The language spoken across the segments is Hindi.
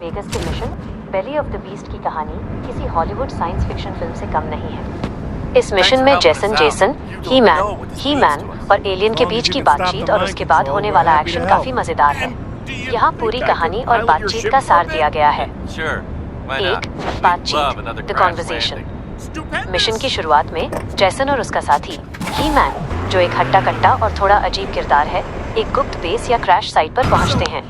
वेगस के mission belly of the beast की कहानी किसी हॉलीवुड साइंस फिक्शन फिल्म से कम नहीं है। इस मिशन में जेसन, ही मैन और एलियन के बीच की बातचीत और उसके बाद होने वाला एक्शन काफी मजेदार है। यहाँ पूरी कहानी और बातचीत का सार दिया गया है। एक, बातचीत, द कॉन्वर्सेशन। मिशन की शुरुआत में जेसन और उसका साथी ही मैन, जो एक हट्टा कट्टा और थोड़ा अजीब किरदार है, एक गुप्त बेस या क्रैश साइट पर पहुंचते हैं।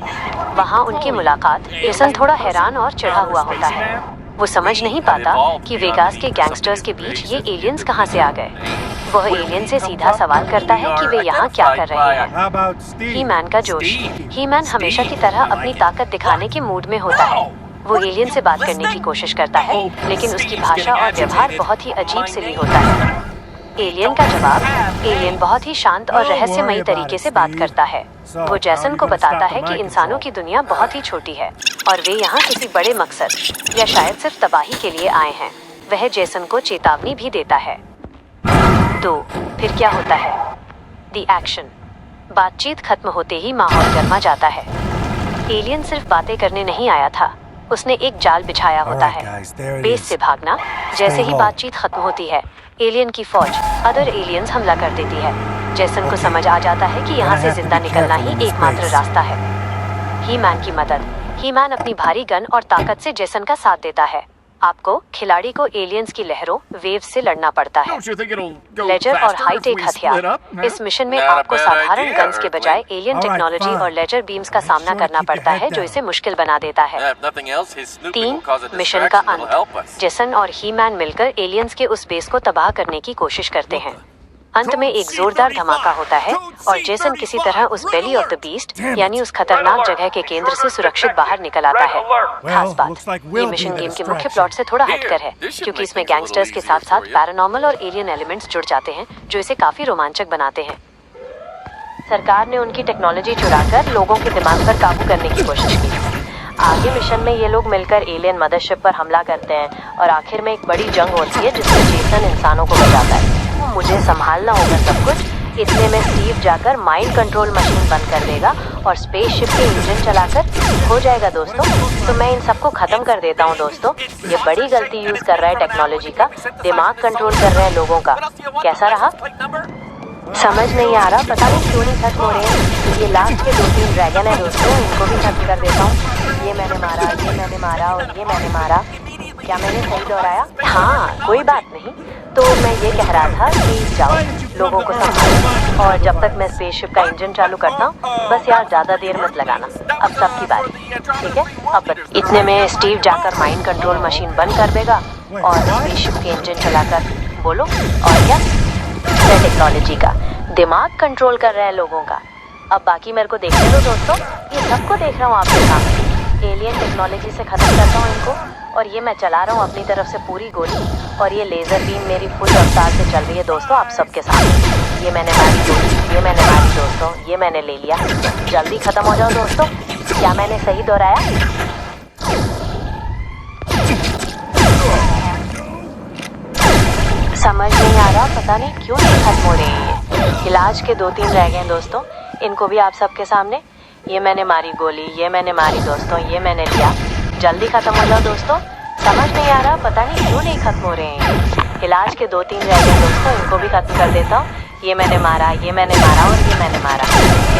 वहां उनकी मुलाकात जेसन थोड़ा हैरान और चिढ़ा हुआ होता है। वो समझ नहीं पाता कि वेगास के गैंगस्टर्स के बीच ये एलियंस कहां से आ गए। वह एलियन से सीधा सवाल करता है कि वे यहाँ क्या कर रहे हैं। ही मैन का जोश। ही मैन हमेशा की तरह अपनी ताकत दिखाने के मूड में होता है। वो एलियन से बात करने की कोशिश करता है, लेकिन उसकी भाषा और व्यवहार बहुत ही अजीब सिली होता है। एलियन का जवाब, एलियन बहुत ही शांत और रहस्यमयी तरीके से बात करता है। वो जेसन को बताता है कि इंसानों की दुनिया बहुत ही छोटी है और वे यहाँ किसी बड़े मकसद या शायद सिर्फ तबाही के लिए आए हैं। वह जेसन को चेतावनी भी देता है। 2, फिर क्या होता है? The action. बातचीत खत्म होते ही माहौल गर्मा जाता है। एलियन सिर्फ बातें करने नहीं आया था, उसने एक जाल बिछाया होता है। बेस से भागना। जैसे ही बातचीत खत्म होती है, एलियन की फौज अदर एलियंस हमला कर देती है। जेसन को समझ आ जाता है कि यहाँ से जिंदा निकलना ही एकमात्र रास्ता है। ही मैन की मदद। ही मैन अपनी भारी गन और ताकत से जेसन का साथ देता है। आपको खिलाड़ी को एलियंस की लहरों वेव्स से लड़ना पड़ता है। लेजर और हाईटेक हथियार। इस मिशन में आपको साधारण गन्स के बजाय एलियन टेक्नोलॉजी और लेजर बीम्स का सामना करना पड़ता है, जो इसे मुश्किल बना देता है। 3, मिशन का अंत। जेसन और ही मैन मिलकर एलियंस के उस बेस को तबाह करने की कोशिश करते हैं। अंत में एक जोरदार धमाका होता है और जेसन किसी तरह उस बेली ऑफ द बीस्ट यानी उस खतरनाक जगह के केंद्र से सुरक्षित बाहर निकल आता है। खास बात, ये मिशन गेम के मुख्य प्लॉट से थोड़ा हटकर है, क्योंकि इसमें गैंगस्टर्स के साथ साथ पैरानॉर्मल और एलियन एलिमेंट्स जुड़ जाते हैं, जो इसे काफी रोमांचक बनाते हैं। सरकार ने उनकी टेक्नोलॉजी चुराकर लोगों के दिमाग पर काबू करने की कोशिश की। आगे मिशन में ये लोग मिलकर एलियन मदरशिप पर हमला करते हैं और आखिर में एक बड़ी जंग होती है जिसमें जेसन इंसानों को बचाता है। मुझे संभालना होगा सब कुछ। इतने में स्टीव जाकर माइंड कंट्रोल मशीन बंद कर देगा और स्पेसशिप के इंजन चलाकर हो जाएगा दोस्तों। तो मैं इन सबको खत्म कर देता हूँ दोस्तों। ये बड़ी गलती यूज कर रहा है टेक्नोलॉजी का, दिमाग कंट्रोल कर रहे हैं लोगों का। कैसा रहा? समझ नहीं आ रहा, पता नहीं क्यों नहीं खत्म हो रहे हैं। ये लास्ट के 2-3 ड्रैगन है दोस्तों, इनको भी खत्म कर देता हूँ। ये मैंने मारा, ये मैंने मारा और ये मैंने मारा। क्या मैंने सही दोहराया? हाँ, कोई बात नहीं। तो मैं ये कह रहा था कि जाओ, लोगों को संभालो और जब तक मैं स्पेसशिप का इंजन चालू करता हूँ, बस यार ज्यादा देर मत लगाना। अब सबकी बारी, ठीक है? अब इतने में स्टीव जाकर माइंड कंट्रोल मशीन बंद कर देगा और स्पेसशिप के इंजन चलाकर बोलो और क्या टेक्नोलॉजी का दिमाग कंट्रोल कर रहे हैं लोगों का। अब बाकी मेरे को देखने दो दोस्तों, ये सबको देख रहा हूँ आपके सामने। एलियन टेक्नोलॉजी से खत्म करता हूँ इनको और ये मैं चला रहा हूँ अपनी तरफ से पूरी गोली और ये लेजर बीम मेरी फुल रफ्तार से चल रही है दोस्तों आप सबके सामने। ये मैंने मारी गोली, ये मैंने मारी दोस्तों, ये मैंने ले लिया। जल्दी खत्म हो जाओ दोस्तों। क्या मैंने सही दोहराया? समझ नहीं आ रहा, पता नहीं क्यों नहीं खत्म हो रही है। इलाज के 2-3 रह गए दोस्तों, इनको भी आप सबके सामने। ये मैंने मारी गोली, ये मैंने मारी दोस्तों, ये मैंने लिया। जल्दी खत्म हो जाओ दोस्तों। समझ नहीं आ रहा, पता नहीं क्यों नहीं खत्म हो रहे हैं। इलाज के 2-3 रह गए दोस्तों, इनको भी खत्म कर देता हूँ। ये मैंने मारा, ये मैंने मारा और ये मैंने मारा।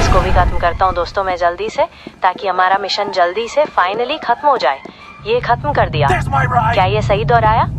इसको भी खत्म करता हूँ दोस्तों मैं जल्दी से, ताकि हमारा मिशन जल्दी से फाइनली खत्म हो जाए। ये खत्म कर दिया। क्या ये सही दोहराया?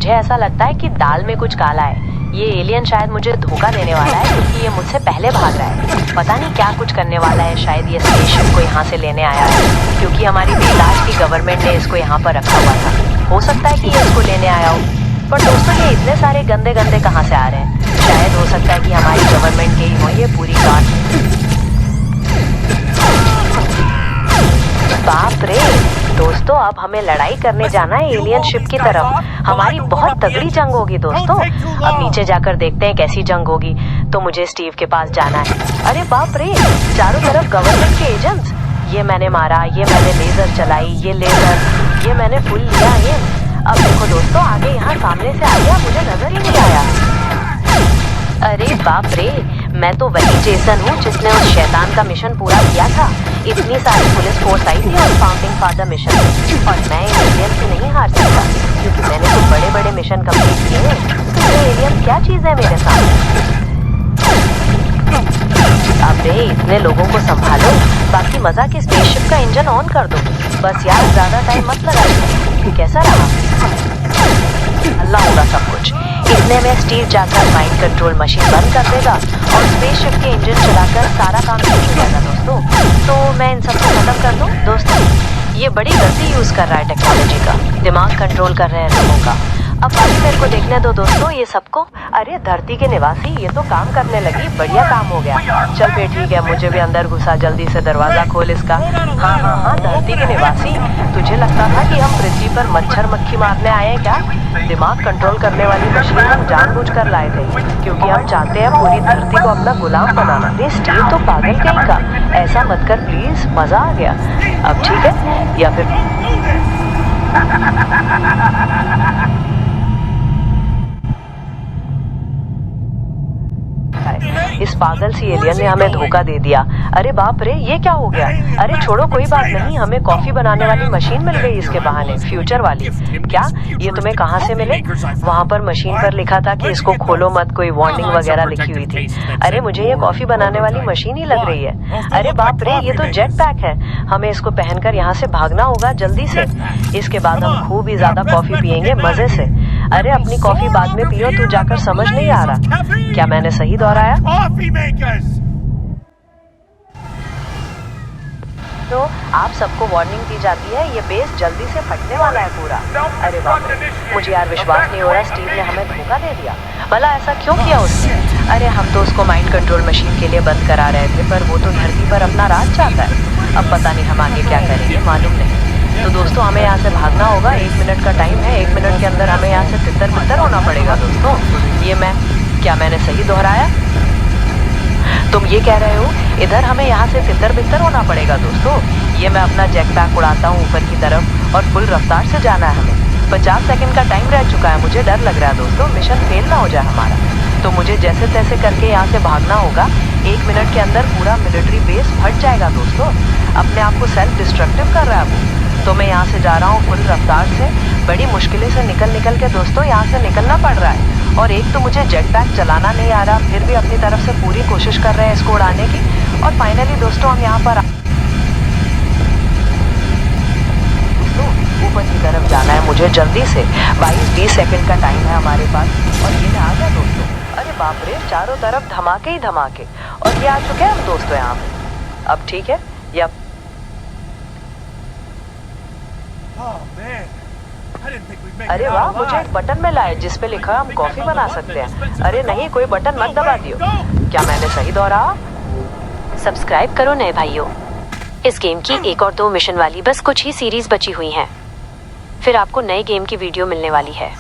मुझे ऐसा लगता है कि दाल में कुछ काला है। ये एलियन शायद मुझे धोखा देने वाला है, क्योंकि ये मुझसे पहले भाग रहा है। पता नहीं क्या कुछ करने वाला है। शायद ये स्पेसशिप को यहाँ से लेने आया है, क्योंकि हमारी बेलाज की गवर्नमेंट ने इसको यहाँ पर रखा हुआ था। हो सकता है कि ये इसको लेने आया हो, पर दोस्तों ये इतने सारे गंदे गंदे कहाँ से आ रहे हैं? शायद हो सकता है कि हमारी गवर्नमेंट के ही हो ये पूरी गांठ। बाप रे दोस्तों, अब हमें लड़ाई करने जाना है एलियन शिप की तरफ। हमारी बहुत तगड़ी जंग होगी दोस्तों। अब नीचे जाकर देखते हैं कैसी जंग होगी। तो मुझे स्टीव के पास जाना है। अरे बाप रे, चारों तरफ गवर्नमेंट के एजेंट्स। ये मैंने मारा, ये मैंने लेजर चलाई, ये लेजर, ये मैंने फुल लिया ये। अब देखो दोस्तों, आगे यहाँ सामने से आ गया, मुझे नजर ही नहीं आया। अरे बाप रे, मैं तो वही जेसन हूँ जिसने उस शैतान का मिशन पूरा किया था। इतनी सारी पुलिस फोर्स आई थी उस फाउंडिंग फादर मिशन में, और मैं इन एलियन से नहीं हार सकता, क्योंकि मैंने तो बड़े बड़े मिशन कंप्लीट किए हैं। ये एलियन क्या चीज है मेरे सामने? अबे इतने लोगों को संभालो, बाकी मजा की स्पेसशिप का इंजन ऑन कर दो। बस यार, ज्यादा टाइम मत लगाइए। कैसा रहा? अल्लाह होगा सब कुछ। इतने में स्टीव जाकर माइंड कंट्रोल मशीन बंद कर देगा और स्पेसशिप के इंजन चलाकर सारा काम शुरू हो जाएगा दोस्तों। तो मैं इन सबको खत्म कर दूं दोस्तों। ये बड़ी गलती यूज कर रहा है टेक्नोलॉजी का, दिमाग कंट्रोल कर रहे हैं लोगों का। अब बाकी मेरे को देखने दो दोस्तों ये सबको। अरे धरती के निवासी, ये तो काम करने लगी, बढ़िया काम हो गया। चल फिर ठीक है, मुझे भी अंदर घुसा, जल्दी से दरवाजा खोल इसका। हाँ, धरती के निवासी, तुझे लगता था कि हम पृथ्वी पर मच्छर मक्खी मारने आए हैं क्या? दिमाग कंट्रोल करने वाली मशीन हम जानबूझकर लाए थे, क्योंकि हम चाहते हैं पूरी धरती को अपना गुलाम बनाना। ये स्टीव तो पागल कहीं का, ऐसा मत कर प्लीज, मजा आ गया। अब ठीक है, या फिर इस पागल सी एलियन ने हमें धोखा दे दिया। अरे बाप रे, ये क्या हो गया? अरे छोड़ो, कोई बात नहीं, हमें कॉफी बनाने वाली मशीन मिल गई इसके बहाने, फ्यूचर वाली। क्या ये तुम्हें कहाँ से मिले? वहाँ पर मशीन पर लिखा था कि इसको खोलो मत, कोई वार्निंग वगैरह लिखी हुई थी। अरे मुझे ये कॉफी बनाने वाली मशीन ही लग रही है। अरे बाप रे, ये तो जेट पैक है। हमें इसको पहनकर यहाँ से भागना होगा जल्दी से। इसके बाद हम खूब ही ज्यादा कॉफी पियेंगे मजे से। अरे अपनी कॉफी बाद में पियो, तू जाकर समझ नहीं आ रहा क्या मैंने सही दोहराया? तो आप सबको वार्निंग दी जाती है, ये बेस जल्दी से फटने वाला है पूरा। अरे बाप रे, मुझे यार विश्वास नहीं हो रहा, स्टीव ने हमें धोखा दे दिया। भला ऐसा क्यों किया उसने? अरे हम तो उसको माइंड कंट्रोल मशीन के लिए बंद करा रहे थे, पर वो तो धरती पर अपना राज चाहता है। अब पता नहीं हम आगे क्या करेंगे, मालूम नहीं। तो दोस्तों हमें यहाँ से भागना होगा, 1 मिनट का टाइम है। 1 मिनट के अंदर हमें यहाँ से तितर बितर होना पड़ेगा दोस्तों। ये मैंने सही दोहराया? तुम ये कह रहे हो इधर हमें यहाँ से तितर बितर होना पड़ेगा दोस्तों? ये मैं अपना जेट पैक उड़ाता हूँ ऊपर की तरफ, और फुल रफ्तार से जाना है हमें। 50 सेकंड का टाइम रह चुका है, मुझे डर लग रहा है दोस्तों, मिशन फेल ना हो जाए हमारा। तो मुझे जैसे तैसे करके यहाँ से भागना होगा। 1 मिनट के अंदर पूरा मिलिट्री बेस फट जाएगा दोस्तों। अपने आप को सेल्फ डिस्ट्रक्टिव कर रहा है वो। तो मैं यहाँ से जा रहा हूँ फुल रफ्तार से, बड़ी मुश्किलें से निकल के दोस्तों यहाँ से निकलना पड़ रहा है। और एक तो मुझे जेट पैक चलाना नहीं आ रहा, फिर भी अपनी तरफ से पूरी कोशिश कर रहे हैं इसको उड़ाने की। और फाइनली दोस्तों हम यहाँ पर ऊपर की तरफ जाना है मुझे जल्दी से। 22-20 सेकंड का टाइम है हमारे पास, और ये मैं आ गया दोस्तों। अरे बाप रे, चारों तरफ धमाके ही धमाके, और ये आ चुके हैं हम दोस्तों यहाँ पे। अब ठीक है, या अरे वाह, मुझे एक बटन मिला है जिस पे लिखा है हम कॉफी बना सकते हैं। अरे नहीं, कोई बटन मत दबा दियो। क्या मैंने सही दोहराया? सब्सक्राइब करो नए भाइयों। इस गेम की 1 और 2 मिशन वाली बस कुछ ही सीरीज बची हुई हैं, फिर आपको नए गेम की वीडियो मिलने वाली है।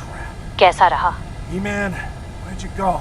कैसा रहा? He-Man, where'd you go?